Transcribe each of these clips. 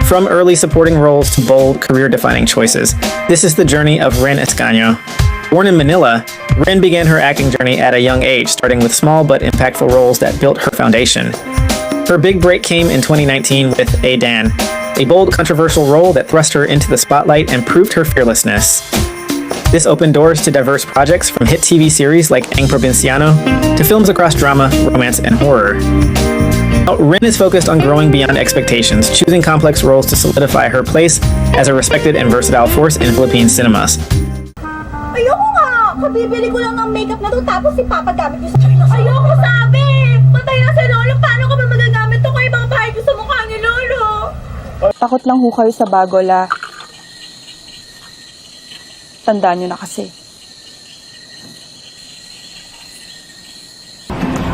From early supporting roles to bold, career-defining choices, this is the journey of Ren Escaño. Born in Manila, Ren began her acting journey at a young age, starting with small but impactful roles that built her foundation. Her big break came in 2019 with Adan, a bold, controversial role that thrust her into the spotlight and proved her fearlessness. This opened doors to diverse projects from hit TV series like Ang Provinciano to films across drama, romance, and horror. Ren is focused on growing beyond expectations, choosing complex roles to solidify her place as a respected and versatile force in Philippine cinemas. Ayoko nga! Kabibili ko lang ng makeup na to tapos ipapagamit niyo sa China. Ayoko sabi! Patay na si Lolo! Paano ko ba magagamit to kung ibang bahay ko sa mukha ni Lolo? Takot lang ho kayo sa bago, La. Tandaan nyo na kasi.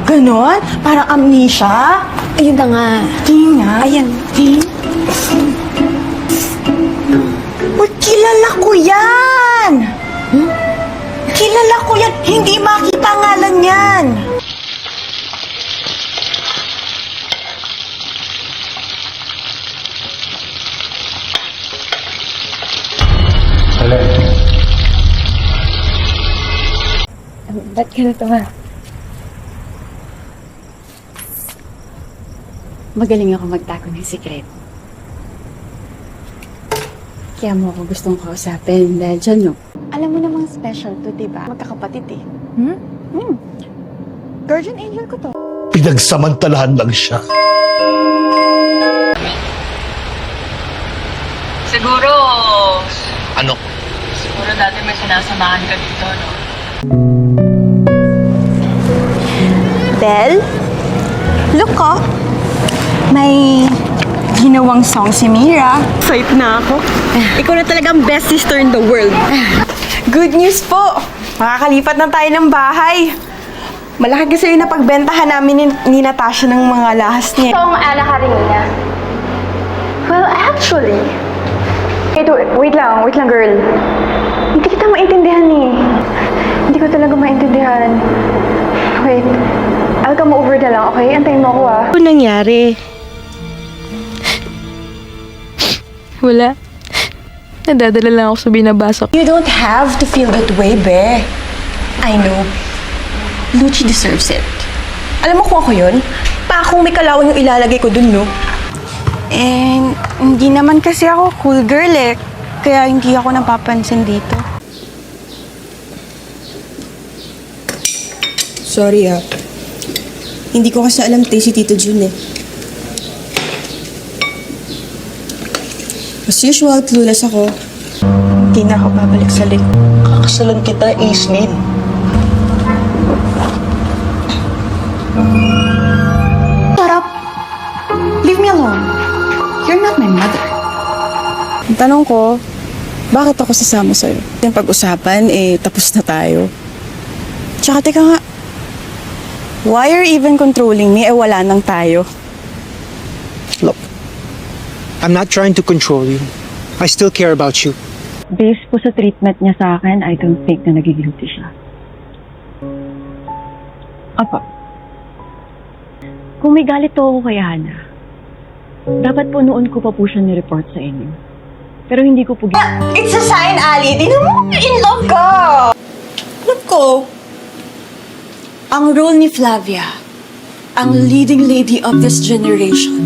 Ganon? Parang amnesia? Ayun na nga. Tingin nga. Ayan. Uy, kilala ko yan! Kilala ko yan! Hindi makita ngalan yan! Ba't ganito ba? Magaling ako magtago ng sikreto. Kaya mo ako gustong kausapin dahil dyan, no? Alam mo namang special to, diba? Magkakapatid eh. Guardian angel ko to. Pinagsamantalahan lang siya. Siguro, Ano? siguro dati may sinasamahan ka dito, no? Belle? Look ko. May ginawang song si Mira. Excited na ako. Ikaw na talagang best sister in the world. Good news po! Makakalipat na tayo ng bahay. Malaki kasi yung napagbentahan namin ni Natasha ng mga lahas niya. Song Ana Karenina. Well, actually... Wait lang, girl. Hindi kita maintindihan eh. Hindi ko talaga maintindihan. Wait, I'll come over na lang, okay? Antayin mo ako ah. Ano nangyari? Wala. Nadadala lang ako sa binabasa ko. You don't have to feel that way, be. I know. Lucci deserves it. Alam mo kung ako yun? Pa akong may kalawang yung ilalagay ko dun, no? Eh, hindi naman kasi ako cool girl eh. Kaya hindi ako napapansin dito. Sorry hindi ko kasi alam tayo si Tito Jun eh. As usual, clueless ako. Hindi na ako babalik sa lik. Kakasalan kita, Aislinn. Shut up! Leave me alone. You're not my mother. Ang tanong ko, bakit ako sasama sa'yo? Yung pag-usapan, tapos na tayo. Tsaka teka nga, why are you even controlling me? Wala nang tayo. Look, I'm not trying to control you. I still care about you. Based po sa treatment niya sa akin, I don't think na nagigilty siya. Apa, kung may galit ako kay Hana, dapat po noon ko pa po siya ni-report sa inyo. Pero hindi ko po It's a sign, Ali. Di naman in love ka. Alam ko, ang role ni Flavia, ang leading lady of this generation,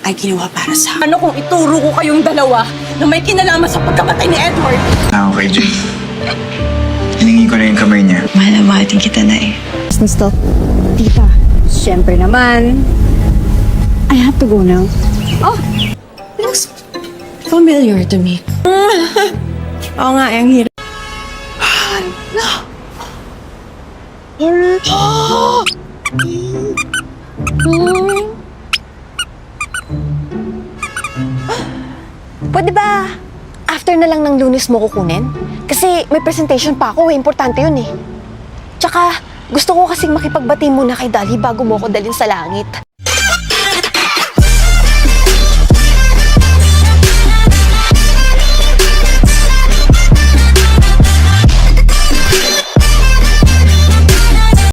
ay ginawa para sa akin. Ano kung ituro ko kayong dalawa na may kinalaman sa pagkamatay ni Edward? Okay, Jay. Hiningi ko na yung kamay niya. mahal na mahal din kita na eh. Business to. Tita, syempre naman. I have to go now. Oh, looks familiar to me. Oo nga, ang hirap. Pwede ba after na lang ng Lunes mo kukunin? Kasi may presentation pa ako, importante yun eh. Tsaka, gusto ko kasing makipagbati muna kay Dali bago mo ko dalhin sa langit.